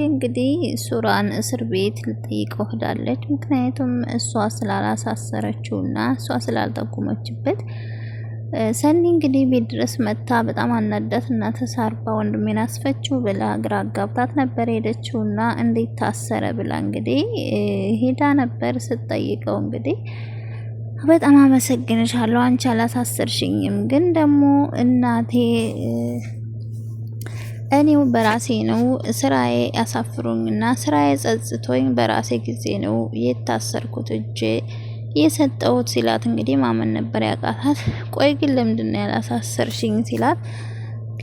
እንግዲህ ሱራን እስር ቤት ልጠይቀው ሄዳለች። ምክንያቱም እሷ ስላላሳሰረችውና እሷ ስላልጠቆመችበት ሰኒ እንግዲህ ቤት ድረስ መታ በጣም አናዳት እና ተሳርባ ወንድሜን አስፈችው ብላ ግራ አጋብታት ነበር ሄደችውና እንዴት ታሰረ ብላ እንግዲህ ሄዳ ነበር ስትጠይቀው እንግዲህ በጣም አመሰግንሻለሁ አንቺ አላሳሰርሽኝም፣ ግን ደግሞ እናቴ እኔው በራሴ ነው ስራዬ ያሳፍሩኝና ስራዬ ጸጽቶኝ በራሴ ጊዜ ነው የታሰርኩት እጄ የሰጠውት ሲላት እንግዲህ ማመን ነበር ያቃታት። ቆይ ግን ለምንድነው ያላሳሰርሽኝ ሲላት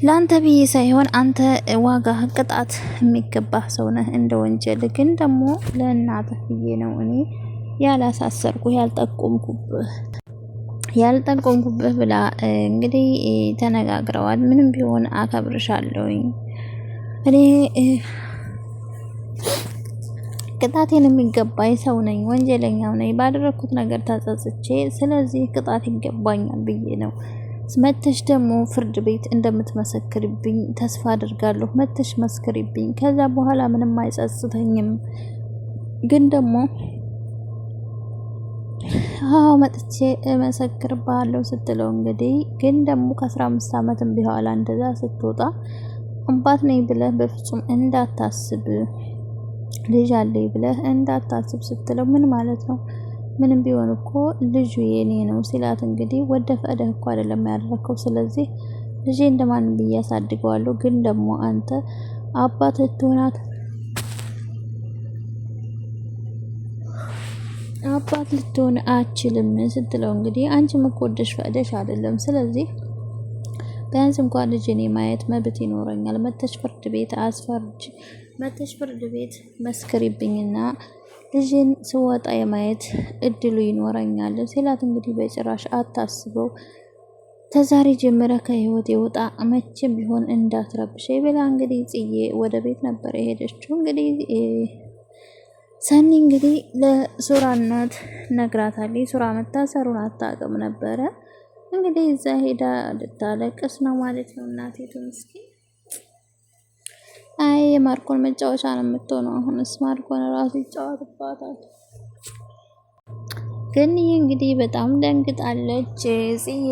ላንተ ብዬ ሳይሆን አንተ ዋጋ ቅጣት የሚገባ ሰው ነህ እንደ ወንጀል፣ ግን ደግሞ ለእናትህ ብዬ ነው እኔ ያላሳሰርኩ ያልጠቆምኩብህ ብላ እንግዲህ ተነጋግረዋል። ምንም ቢሆን አከብርሻለሁኝ እኔ ቅጣቴን የሚገባኝ ሰው ነኝ፣ ወንጀለኛው ነኝ፣ ባደረኩት ነገር ተጸጽቼ ስለዚህ ቅጣት ይገባኛል ብዬ ነው። መተሽ ደግሞ ፍርድ ቤት እንደምትመሰክርብኝ ተስፋ አድርጋለሁ። መተሽ መስክሪብኝ፣ ከዛ በኋላ ምንም አይጸጽተኝም። ግን ደግሞ መጥቼ እመሰክርብሃለሁ ስትለው እንግዲህ ግን ደግሞ ከ15 ዓመትም በኋላ እንደዛ ስትወጣ አባት ነኝ ብለህ በፍጹም እንዳታስብ፣ ልጅ አለኝ ብለህ እንዳታስብ ስትለው ምን ማለት ነው? ምንም ቢሆን እኮ ልጁ የኔ ነው ሲላት እንግዲህ ወደ ፈቅደህ እኮ አይደለም ያደረከው፣ ስለዚህ ልጄ እንደማንም ብዬ አሳድገዋለሁ፣ ግን ደግሞ አንተ አባት ልትሆን አችልም ስትለው እንግዲህ አንቺም እኮ ወደሽ ፈቅደሽ አይደለም፣ ስለዚህ ቢያንስ እንኳን ልጄን የማየት መብት ይኖረኛል። መተሽ ፍርድ ቤት መስክሪብኝና ልጅን ስወጣ የማየት እድሉ ይኖረኛል ሲላት እንግዲህ በጭራሽ አታስበው፣ ተዛሬ ጀምረ ከህይወት የወጣ መቼም ቢሆን እንዳትረብሽ ብላ እንግዲህ ጽዬ ወደ ቤት ነበር የሄደችው። እንግዲህ ሰኒ እንግዲህ ለሱራ እናት ነግራታለች። ሱራ መታሰሩን አታውቅም ነበረ። እንግዲህ እዛ ሄዳ ልታለቅስ ነው ማለት ነው እናቴቱ ምስኪን። አይ የማርኮን መጫወቻ ነው የምትሆነው። አሁንስ ማርኮን ራሱ ይጫወትባታል። ግን ይህ እንግዲህ በጣም ደንግጣለች። ጽዬ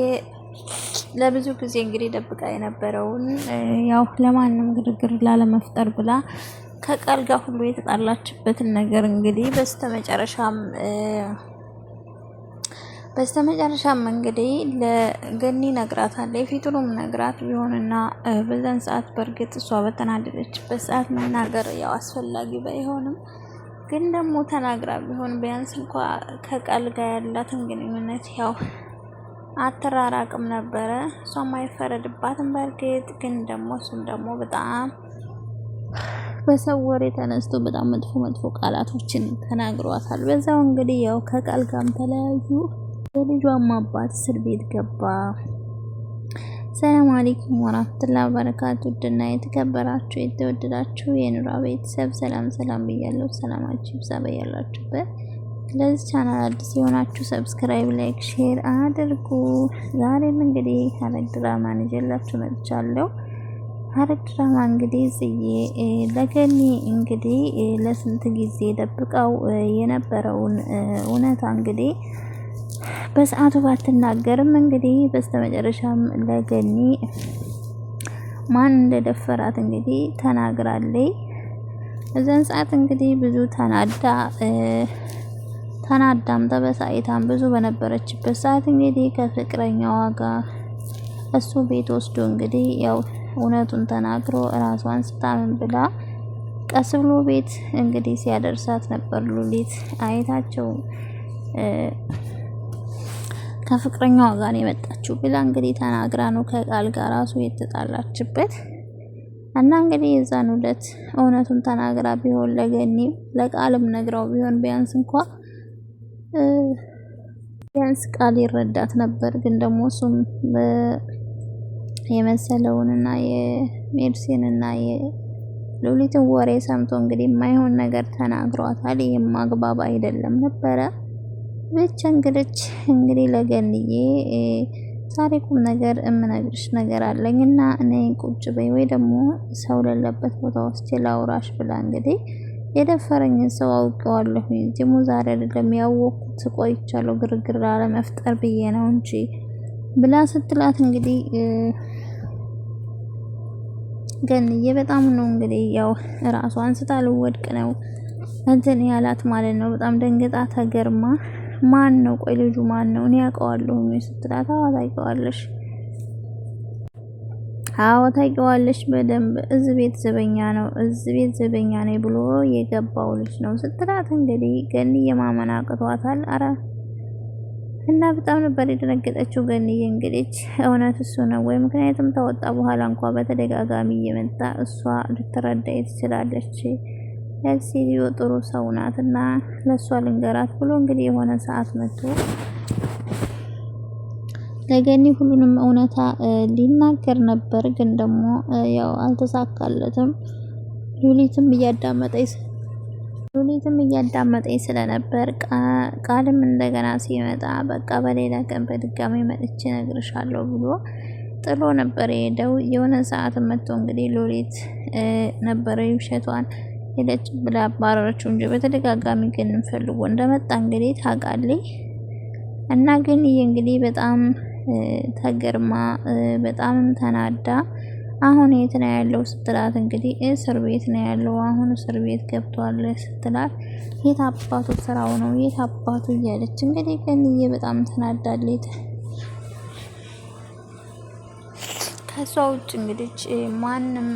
ለብዙ ጊዜ እንግዲህ ደብቃ የነበረውን ያው ለማንም ግርግር ላለመፍጠር ብላ ከቃል ጋር ሁሉ የተጣላችበትን ነገር እንግዲህ በስተመጨረሻም እንግዲህ ለገኒ ነግራታለች። ፊቱንም ነግራት ቢሆንና በዛን ሰዓት በእርግጥ እሷ በተናደደችበት ሰዓት መናገር ያው አስፈላጊ ባይሆንም ግን ደግሞ ተናግራ ቢሆን ቢያንስ እንኳ ከቃል ጋር ያላትን ግንኙነት ያው አተራራቅም ነበረ። እሷም አይፈረድባትም በእርግጥ ግን ደግሞ እሱም ደግሞ በጣም በሰው ወሬ ተነስቶ በጣም መጥፎ ቃላቶችን ተናግሯታል። በዛው እንግዲህ ያው ከቃል ጋርም ተለያዩ። የልጇም አባት እስር ቤት ገባ። ሰላም አለይኩም ወራህመቱላሂ ወበረካቱ። ድና የተከበራችሁ የተወደዳችሁ የኑራ ቤተሰብ ሰላም ብያለሁ። ሰላማችሁ ይብዛ በያላችሁበት። ለዚህ ቻናል አዲስ የሆናችሁ ሰብስክራይብ፣ ላይክ፣ ሼር አድርጉ። ዛሬም እንግዲህ ሐረግ ድራማን ይዤላችሁ መጥቻለሁ። ሐረግ ድራማ እንግዲህ ጽዬ ለገኒ እንግዲህ ለስንት ጊዜ ደብቀው የነበረውን እውነታ እንግዲህ በሰዓቱ ባትናገርም እንግዲህ በስተመጨረሻም ለገኒ ማን እንደደፈራት እንግዲህ ተናግራለች። እዛን ሰዓት እንግዲህ ብዙ ተናዳም ተበሳይታም ብዙ በነበረችበት ሰዓት እንግዲህ ከፍቅረኛዋ ጋር እሱ ቤት ወስዶ እንግዲህ ያው እውነቱን ተናግሮ ራሷን ስታምን ብላ ቀስ ብሎ ቤት እንግዲህ ሲያደርሳት ነበር። ሉሊት አይታቸው ከፍቅረኛዋ ጋር የመጣችው ብላ እንግዲህ ተናግራ ነው ከቃል ጋር ራሱ የተጣላችበት እና እንግዲህ የዛን ዕለት እውነቱን ተናግራ ቢሆን ለገኒም ለቃልም ነግራው ቢሆን ቢያንስ ቃል ይረዳት ነበር። ግን ደግሞ እሱም የመሰለውንና የሜርሲንና የሉሊትን ወሬ ሰምቶ እንግዲህ የማይሆን ነገር ተናግሯታል። ይሄም ማግባብ አይደለም ነበረ። ብቻ እንግዲህ ለገንዬ ዛሬ ቁም ነገር እምነግርሽ ነገር አለኝና እኔ ቁጭ በይ ወይ ደግሞ ሰው ለለበት ቦታ ውስጥ ላውራሽ ብላ እንግዲህ የደፈረኝን ሰው አውቀዋለሁ። ጅሙ ዛሬ አይደለም ያወቅኩት ቆይቻለሁ፣ ግርግር ላለመፍጠር ብዬ ነው እንጂ ብላ ስትላት እንግዲህ ገንዬ በጣም ነው እንግዲህ ያው ራሷን ስታልወድቅ ነው እንትን ያላት ማለት ነው። በጣም ደንገጣ ተገርማ ማን ነው ቆይ ልጁ ማን ነው እኔ ያውቀዋለሁ ስትላት አዎ ታውቂዋለሽ፣ አዎ ታውቂዋለሽ በደንብ እዚህ ቤት ዘበኛ ነው፣ እዚህ ቤት ዘበኛ ነኝ ብሎ የገባው ልጅ ነው ስትላት እንግዲህ ገንዬ ማመን አቅቷታል። አረ እና በጣም ነበር የደነገጠችው ገንዬ። እንግዲህ እውነት እሱ ነው ወይ? ምክንያቱም ተወጣ በኋላ እንኳን በተደጋጋሚ እየመጣ እሷ ልትረዳይ ትችላለች፣ ለሲዲዮ ጥሩ ሰው ናትና ለሷ ልንገራት ብሎ እንግዲህ የሆነ ሰዓት መጥቶ ለገኒ ሁሉንም እውነታ ሊናገር ነበር። ግን ደግሞ ያው አልተሳካለትም። ሉሊትም እያዳመጠኝ ስለነበር ቃልም እንደገና ሲመጣ በቃ በሌላ ቀን በድጋሚ መጥቼ እነግርሻለሁ ብሎ ጥሎ ነበር የሄደው። የሆነ ሰዓት መጥቶ እንግዲህ ሉሊት ነበረ ውሸቷን ሄደች ብላ አባረረችው እንጂ በተደጋጋሚ ግን ፈልጎ እንደመጣ እንግዲህ ታውቃለች። እና ግን ይሄ እንግዲህ በጣም ተገርማ በጣም ተናዳ አሁን የት ነው ያለው ስትላት እንግዲህ እስር ቤት ነው ያለው፣ አሁን እስር ቤት ገብቷል ስትላት የት አባቱ ስራው ነው የት አባቱ እያለች እንግዲህ ገንዬ በጣም ተናዳለች። ከሷ ውጭ እንግዲህ ማንም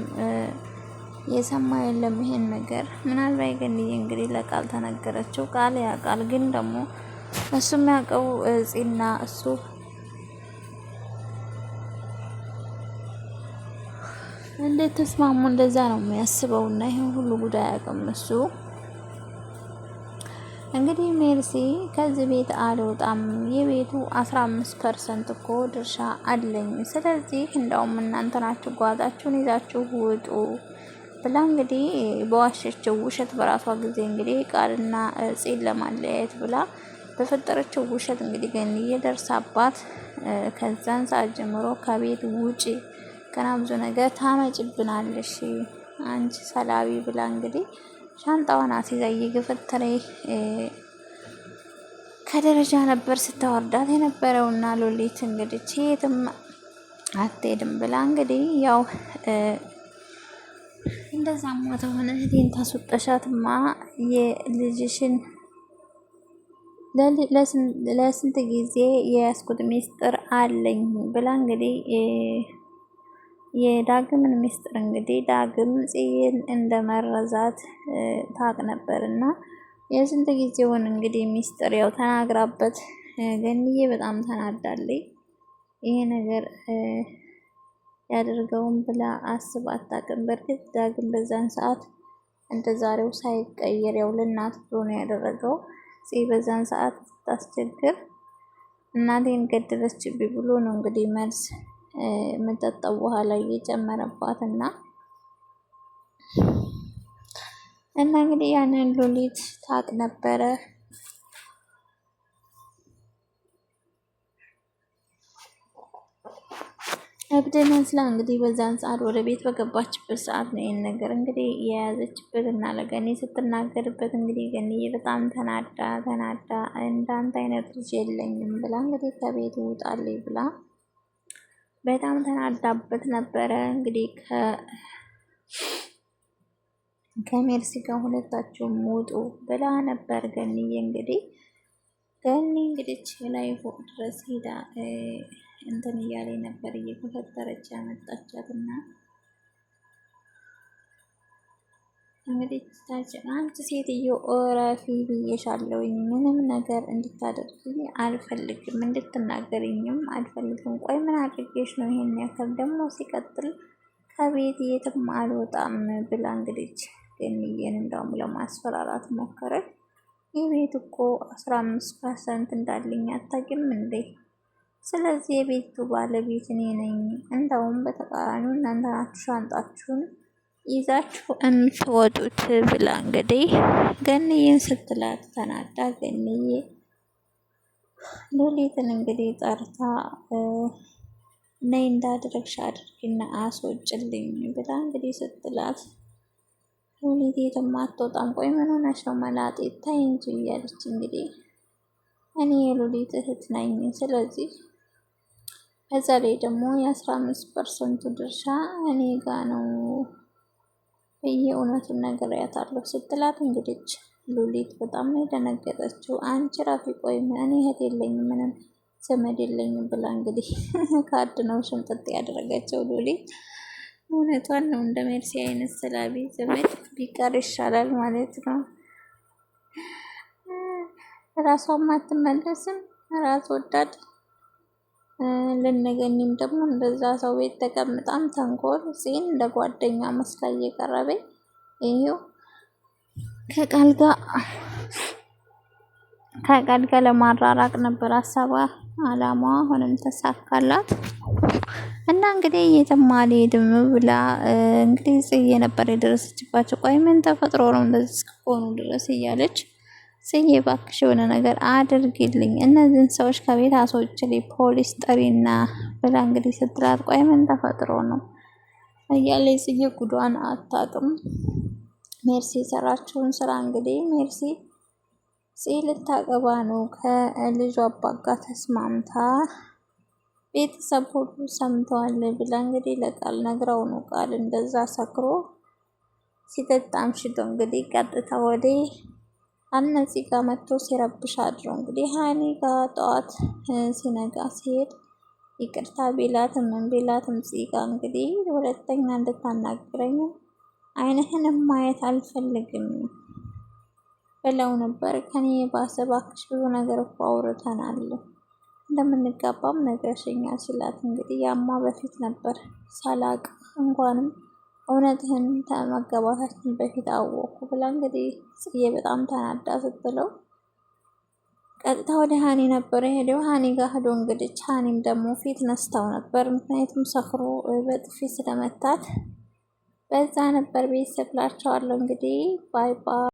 የሰማ የለም ይሄን ነገር። ምናልባት ገንዬ እንግዲህ ለቃል ተነገረችው፣ ቃል ያውቃል። ግን ደግሞ እሱ የሚያውቀው ጺና እሱ እንዴት ተስማሙ እንደዛ ነው የሚያስበው። እና ይሄን ሁሉ ጉዳይ አያውቅም እሱ። እንግዲህ ሜርሲ ከዚህ ቤት አልወጣም፣ የቤቱ 15% እኮ ድርሻ አለኝ፣ ስለዚህ እንደውም እናንተ ናችሁ ጓዛችሁን ይዛችሁ ውጡ ብላ እንግዲህ በዋሸችው ውሸት በራሷ ጊዜ እንግዲህ ቃልና ጺን ለማለያየት ብላ በፈጠረችው ውሸት እንግዲህ ገንዬ ደርሳባት ከዛን ሰዓት ጀምሮ ከቤት ውጪ ገና ብዙ ነገር ታመጭብናለሽ አንቺ ሰላቢ ብላ እንግዲህ ሻንጣዋን አስይዛ እየገፈተረ ከደረጃ ነበር ስታወርዳት የነበረውና ሉሊት እንግዲህ የትም አትሄድም ብላ እንግዲህ ያው እንደዛማ ተሆነ እህቴን ታስወጣሻትማ የልጅሽን ለስንት ጊዜ የያዝኩት ሚስጥር አለኝ ብላ እንግዲህ የዳግምን ሚስጥር እንግዲህ ዳግም ጽዬን እንደመረዛት ታቅ ነበርና የስንት ጊዜውን እንግዲህ ሚስጥር ያው ተናግራበት ገንዬ በጣም ተናዳለች። ይሄ ነገር ያደርገውን ብላ አስባ አታውቅም። በእርግጥ ዳግም በዛን ሰዓት እንደዛሬው ሳይቀየር ያው ለእናት ብሎ ነው ያደረገው። ጽዬ በዛን ሰዓት ስታስቸግር እናቴን ገደለችብኝ ብሎ ነው እንግዲህ መልስ የምጠጣው በኋላ እየጨመረባት እና እንግዲህ ያንን ሉሊት ታቅ ነበረ። እብድ መስላ እንግዲህ በዛን ሰዓት ወደ ቤት በገባችበት ሰዓት ነው ይሄን ነገር እንግዲህ የያዘችበት እና ለገኒ ስትናገርበት እንግዲህ ገኒዬ በጣም ተናዳ እንዳንተ አይነት ልጅ የለኝም ብላ እንግዲህ ከቤት ውጣልኝ ብላ በጣም ተናዳበት ነበረ። እንግዲህ ከሜርሲ ጋር ሁለታቸውም ውጡ ብላ ነበር ገኒ እንግዲህ ላይ ፎቅ ድረስ ሄዳ እንትን እያለኝ ነበር እየተፈጠረች ያመጣቻትና እንግዲህ አንቺ ሴትዮ ኦራፊ ብዬሻለሁኝ፣ ምንም ነገር እንድታደርግኝ አልፈልግም፣ እንድትናገርኝም አልፈልግም። ቆይ ምን አድርጌሽ ነው ይሄን ያክል? ደግሞ ሲቀጥል ከቤት የትም አልወጣም ብላ እንግዲህ ገንዬን እንደውም ለማስፈራራት ሞከረች። የቤት እኮ 15% እንዳለኝ አታውቂም እንዴ? ስለዚህ የቤቱ ባለቤት እኔ ነኝ። እንደውም በተቃራኒው እናንተ ናችሁ ሻንጣችሁን ይዛችሁ የምትወጡት ብላ እንግዲህ ገንዬን ስትላት ተናዳ ገንዬ ሉሊትን እንግዲህ ጠርታ ነይ እንዳደረግሽ አድርጊና አስወጭልኝ ብላ እንግዲህ ስትላት ሉሊት የትም አትወጣም። ቆይ ምን ሆነሽ ነው መላጤ ታይ እንጂ እያለች እንግዲህ እኔ የሉሊት እህት ነኝ፣ ስለዚህ በዛ ላይ ደግሞ የ15% ድርሻ እኔ ጋ ነው ብዬ እውነቱን ነግሬያታለሁ ስትላት እንግዲህ ሉሊት በጣም ነው የደነገጠችው። አንቺ ራፊ ቆይ እኔ እህት የለኝም ምንም ዘመድ የለኝም ብላ እንግዲህ ካርድ ነው ሽምጥጥ ያደረገችው ሉሊት። እውነቷን ነው። እንደ ሜርሲ አይነት ስላቢ ዘመድ ቢቀር ይሻላል ማለት ነው። ራሷም አትመለስም፣ ራስ ወዳድ። ልንገኝም ደግሞ እንደዛ ሰው ቤት ተቀምጣም ተንኮል ሲን እንደ ጓደኛ መስላ እየቀረበኝ ይሄው ከቃል ጋር ለማራራቅ ነበር ሀሳቧ፣ አላማዋ አሁንም ተሳካላት። እና እንግዲህ የትም አልሄድም ብላ እንግዲህ ጽዬ ነበር የደረሰችባቸው። ቆይ ምን ተፈጥሮ ነው እንደዚህ እስከሆኑ ድረስ እያለች ጽዬ እባክሽ የሆነ ነገር አድርጊልኝ፣ እነዚህን ሰዎች ከቤት አስወጪልኝ፣ ፖሊስ ጠሪና ብላ እንግዲህ ስትላት ቆይ ምን ተፈጥሮ ነው እያለች ጽዬ ጉዷን አታጥም። ሜርሲ የሰራችውን ስራ እንግዲህ ሜርሲ ጽዬ ልታገባ ነው ከልጇ አባት ጋር ተስማምታ ቤተሰብ ሁሉ ሰምተዋል ብላ እንግዲህ ለቃል ነግራው ነው። ቃል እንደዛ ሰክሮ ሲጠጣም ሽቶ እንግዲህ ቀጥታ ወደ አነፂ ጋር መጥቶ ሲረብሽ አድሮ እንግዲህ ሀኒ ጋር ጠዋት ሲነጋ ሲሄድ ይቅርታ ቢላትም ምን ቢላትም ጽጋ እንግዲህ ሁለተኛ እንድታናግረኝ አይንህንም ማየት አልፈልግም ብለው ነበር። ከኔ የባሰ እባክሽ ብዙ ነገር እኮ አውርተናል እንደምንጋባም ነግረሽኛል ሲላት እንግዲህ ያማ በፊት ነበር ሳላቅ እንኳንም እውነትህን ከመገባታችን በፊት አወኩ ብላ እንግዲህ ጽዬ በጣም ተናዳ ስትለው ቀጥታ ወደ ሀኒ ነበር ሄደው ሀኒ ጋር ሄዶ እንግዲህ ሀኒም ደግሞ ፊት ነስታው ነበር፣ ምክንያቱም ሰክሮ በጥፊ ስለመታት በዛ ነበር። ቤተሰብ ላቸዋለሁ እንግዲህ ባይ ባይ።